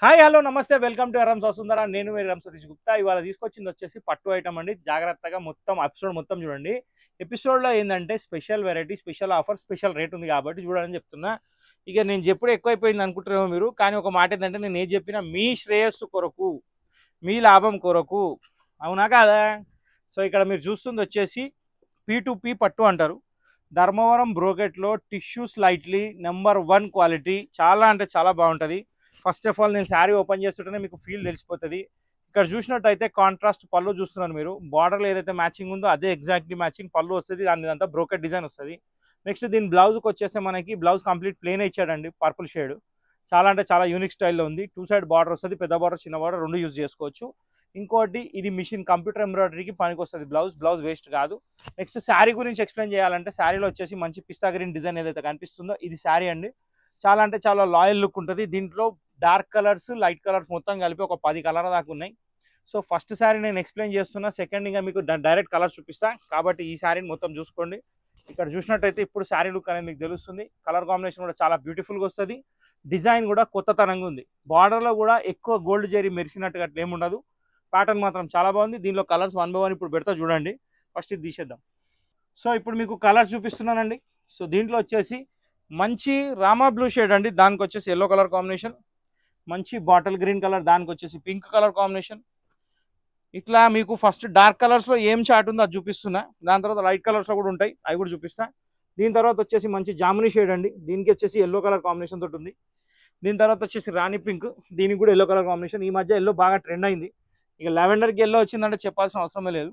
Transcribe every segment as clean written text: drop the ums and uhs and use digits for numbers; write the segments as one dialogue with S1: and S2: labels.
S1: Hi hello నమస్తే welcome to Errams Vasundhara. నేను మీ ఎర్రమ్ సతీష్ గుప్తా. ఇవాళ తీసుకొచ్చింది వచ్చేసి పట్టు ఐటమ్ అండి. జాగ్రత్తగా మొత్తం ఎపిసోడ్ మొత్తం చూడండి. ఎపిసోడ్లో ఏంటంటే special variety, special offer, special rate ఉంది కాబట్టి చూడాలని చెప్తున్నా. ఇక నేను చెప్పుడు ఎక్కువైపోయింది అనుకుంటున్నామో మీరు, కానీ ఒక మాట ఏంటంటే నేను ఏం చెప్పినా మీ శ్రేయస్సు కొరకు, మీ లాభం కొరకు, అవునా కాదా? సో ఇక్కడ మీరు చూస్తుంది వచ్చేసి P2P పట్టు అంటారు. ధర్మవరం బ్రోకెట్లో టిష్యూ స్లైట్లీ నెంబర్ 1 క్వాలిటీ. చాలా అంటే చాలా బాగుంటుంది. ఫస్ట్ ఆఫ్ ఆల్ నేను శారీ ఓపెన్ చేస్తుంటేనే మీకు ఫీల్ తెలిసిపోతుంది. ఇక్కడ చూసినట్టయితే కాంట్రాస్ట్ పళ్ళు చూస్తున్నారు మీరు. బార్డర్లో ఏదైతే మ్యాచింగ్ ఉందో అదే ఎగ్జాక్ట్లీ మ్యాచింగ్ పళ్ళు వస్తుంది. దాని అంతా బ్రోకెట్ డిజైన్ వస్తుంది. నెక్స్ట్ దీని బ్లౌజ్కి వచ్చేస్తే మనకి బ్లౌజ్ కంప్లీట్ ప్లేన్ ఇచ్చాడండి, పర్పుల్ షేడ్. చాలా అంటే చాలా యూనిక్ స్టైల్లో ఉంది. 2 సైడ్ బార్డర్ వస్తుంది, పెద్ద బార్డర్ చిన్న బార్డర్ రెండు యూజ్ చేసుకోవచ్చు. ఇంకోటి ఇది మిషన్ కంప్యూటర్ ఎంబ్రాయిడరీకి పనికి వస్తుంది. బ్లౌజ్ వేస్ట్ కాదు. నెక్స్ట్ శారీ గురించి ఎక్స్ప్లెయిన్ చేయాలంటే శారీలో వచ్చేసి మంచి పిస్తా గ్రీన్ డిజైన్ ఏదైతే కనిపిస్తుందో ఇది శారీ అండి. చాలా అంటే చాలా లాయల్ లుక్ ఉంటుంది. దీంట్లో డార్క్ కలర్స్, లైట్ కలర్స్ మొత్తం కలిపి ఒక 10 కలర్ దాకా ఉన్నాయి. సో ఫస్ట్ శారీ నేను ఎక్స్ప్లెయిన్ చేస్తున్నా, సెకండ్ ఇంకా మీకు డైరెక్ట్ కలర్స్ చూపిస్తా. కాబట్టి ఈ శారీని మొత్తం చూసుకోండి. ఇక్కడ చూసినట్టయితే ఇప్పుడు శారీ లుక్ అనేది మీకు తెలుస్తుంది. కలర్ కాంబినేషన్ కూడా చాలా బ్యూటిఫుల్గా వస్తుంది. డిజైన్ కూడా కొత్తతనంగా ఉంది. బార్డర్లో కూడా ఎక్కువ గోల్డ్ జరీ మెరిసినట్టుగా అట్లా ఏముండదు. ప్యాటర్న్ మాత్రం చాలా బాగుంది. దీనిలో కలర్స్ 1 by 1 ఇప్పుడు పెడతా చూడండి. ఫస్ట్ ఇది తీసేద్దాం. సో ఇప్పుడు మీకు కలర్స్ చూపిస్తున్నానండి. సో దీంట్లో వచ్చేసి మంచి రామా బ్లూ షేడ్ అండి, దానికి వచ్చేసి ఎల్లో కలర్ కాంబినేషన్. మంచి బాటిల్ గ్రీన్ కలర్, దానికి వచ్చేసి పింక్ కలర్ కాంబినేషన్. ఇట్లా మీకు ఫస్ట్ డార్క్ కలర్స్లో ఏం చాట్ ఉందో అది చూపిస్తున్నా. దాని తర్వాత లైట్ కలర్స్లో కూడా ఉంటాయి, అవి కూడా చూపిస్తా. దీని తర్వాత వచ్చేసి మంచి జామునీ షేడ్ అండి, దీనికి వచ్చేసి ఎల్లో కలర్ కాంబినేషన్ తోటి ఉంది. దీని తర్వాత వచ్చేసి రాణి పింక్, దీనికి కూడా ఎల్లో కలర్ కాంబినేషన్. ఈ మధ్య ఎల్లో బాగా ట్రెండ్ అయింది. ఇక లెవెండర్కి ఎల్లో వచ్చిందంటే చెప్పాల్సిన అవసరమే లేదు.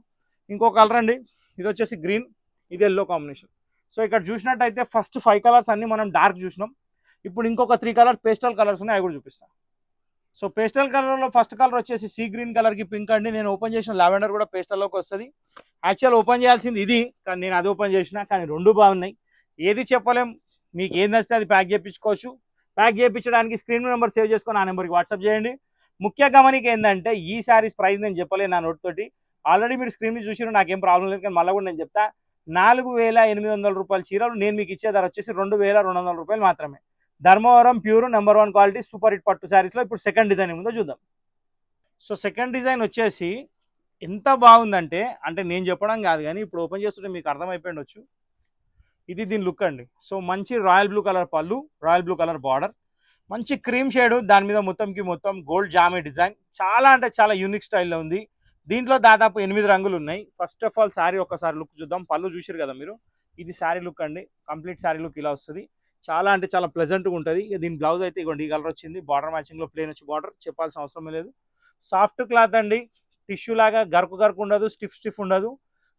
S1: ఇంకో కలర్ అండి, ఇది వచ్చేసి గ్రీన్, ఇది ఎల్లో కాంబినేషన్. సో ఇక్కడ చూసినట్టయితే ఫస్ట్ 5 కలర్స్ అన్ని మనం డార్క్ చూసినాం. ఇప్పుడు ఇంకొక 3 కలర్స్ పేస్టల్ కలర్స్ ఉన్నాయి, అవి కూడా చూపిస్తాను. సో పేస్టల్ కలర్లో ఫస్ట్ కలర్ వచ్చేసి సీ గ్రీన్ కలర్కి పింక్ అండి. నేను ఓపెన్ చేసిన లావెండర్ కూడా పేస్టల్లోకి వస్తుంది. యాక్చువల్ ఓపెన్ చేయాల్సింది ఇది, కానీ నేను అది ఓపెన్ చేసిన. కానీ రెండు బాగున్నాయి, ఏది చెప్పలేం. మీకు ఏం నచ్చితే అది ప్యాక్ చేయించుకోవచ్చు. ప్యాక్ చేయించడానికి స్క్రీన్ నెంబర్ సేవ్ చేసుకొని ఆ నెంబర్కి వాట్సాప్ చేయండి. ముఖ్య గమనిక ఏంటంటే ఈ శారీస్ ప్రైస్ నేను చెప్పలేను నా నోట్ తోటి. ఆల్రెడీ మీరు స్క్రీన్ మీద చూసినా నాకేం ప్రాబ్లం లేదు, కానీ మళ్ళీ కూడా నేను చెప్తా. 4800 రూపాయల చీరలు నేను మీకు ఇచ్చే ధర వచ్చేసి 2200 రూపాయలు మాత్రమే. Dharmavaram pure number 1 quality super hit పట్టు శారీస్లో ఇప్పుడు సెకండ్ డిజైన్ ఉందో చూద్దాం. సో సెకండ్ డిజైన్ వచ్చేసి ఎంత బాగుందంటే, అంటే నేను చెప్పడం కాదు కానీ ఇప్పుడు ఓపెన్ చేస్తుంటే మీకు అర్థమైపోయిండొచ్చు. ఇది దీని లుక్ అండి. సో మంచి రాయల్ బ్లూ కలర్ పళ్ళు, రాయల్ బ్లూ కలర్ బార్డర్, మంచి క్రీమ్ షేడ్, దాని మీద మొత్తం గోల్డ్ జామీ డిజైన్. చాలా అంటే చాలా యూనిక్ స్టైల్లో ఉంది. దీంట్లో దాదాపు 8 రంగులు ఉన్నాయి. ఫస్ట్ ఆఫ్ ఆల్ శారీ ఒక్కసారి లుక్ చూద్దాం. పళ్ళు చూసారు కదా మీరు, ఇది శారీ లుక్ అండి. కంప్లీట్ శారీ లుక్ ఇలా వస్తుంది. చాలా అంటే చాలా ప్లెజెంట్గా ఉంటుంది. ఇక దీని బ్లౌజ్ అయితే ఇవ్వండి, ఈ కలర్ వచ్చింది. బార్డర్ మ్యాచింగ్లో ప్లేన్ వచ్చి బార్డర్, చెప్పాల్సిన అవసరమే లేదు. సాఫ్ట్ క్లాత్ అండి, టిష్యూ లాగా గరుకు ఉండదు, స్టిఫ్ ఉండదు.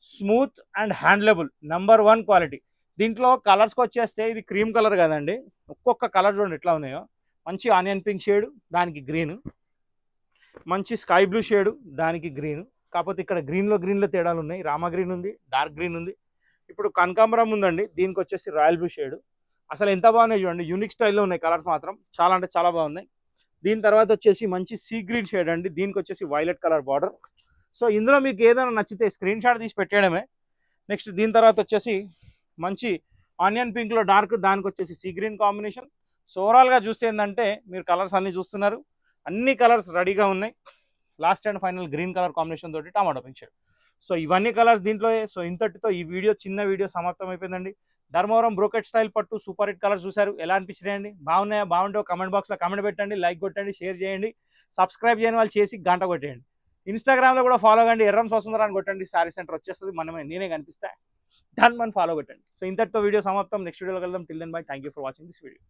S1: Smooth and handleable number 1 quality. దీంట్లో కలర్స్కి వచ్చేస్తే ఇది క్రీమ్ కలర్ కదండి, ఒక్కొక్క కలర్ చూడండి ఎట్లా ఉన్నాయో. మంచి ఆనియన్ పింక్ షేడ్, దానికి గ్రీన్. మంచి స్కై బ్లూ షేడ్, దానికి గ్రీన్. కాకపోతే ఇక్కడ గ్రీన్లో తేడాలు ఉన్నాయి. రామా గ్రీన్ ఉంది, డార్క్ గ్రీన్ ఉంది. ఇప్పుడు కనకాంబరం ఉందండి, దీనికి వచ్చేసి రాయల్ బ్లూ షేడ్. అసలు ఎంత బాగున్నాయి చూడండి, యూనిక్ స్టైల్లో ఉన్నాయి కలర్స్ మాత్రం. చాలా అంటే చాలా బాగున్నాయి. దీని తర్వాత వచ్చేసి మంచి సీ గ్రీన్ షేడ్ అండి, దీనికి వచ్చేసి వైలెట్ కలర్ బార్డర్. సో ఇందులో మీకు ఏదైనా నచ్చితే స్క్రీన్ షాట్ తీసి పెట్టేయడమే. నెక్స్ట్ దీని తర్వాత వచ్చేసి మంచి ఆనియన్ పింక్లో డార్క్, దానికి వచ్చేసి సీ గ్రీన్ కాంబినేషన్. సో ఓవరాల్గా చూస్తే ఏంటంటే మీరు కలర్స్ అన్నీ చూస్తున్నారు, అన్ని కలర్స్ రెడీగా ఉన్నాయి. Last and final green colour combination తోటి టమాటో పింక్ షేడ్. సో ఇవన్నీ కలర్స్ దీంట్లో. సో ఇంతటితో ఈ చిన్న వీడియో సమాప్తం అయిపోయిందండి. ధర్మవరం బ్రోకెట్ స్టైల్ పట్టు సూపర్ హిట్ కలర్స్ చూసారు, ఎలా అనిపించినాయండి? బాగుంటే కమెంట్ బాక్స్లో కమెంట్ పెట్టండి, లైక్ కొట్టండి, షేర్ చేయండి. సబ్స్క్రైబ్ చేయని వాళ్ళు చేసి గంట కొట్టేయండి. ఇన్స్టాగ్రామ్లో కూడా ఫాలో కండి, ఎర్రమ్స్ వసుంధర అని కొట్టండి, సారీ సెంటర్ వచ్చేస్తుంది. నేనే కనిపిస్తా, దాన్ని మనం ఫాలో కొట్టండి. సో ఇంతటితో వీడియో సమాప్తం. నెక్స్ట్ వీడియోలో కలుద్దాం. Till then bye, thank you for watching this video.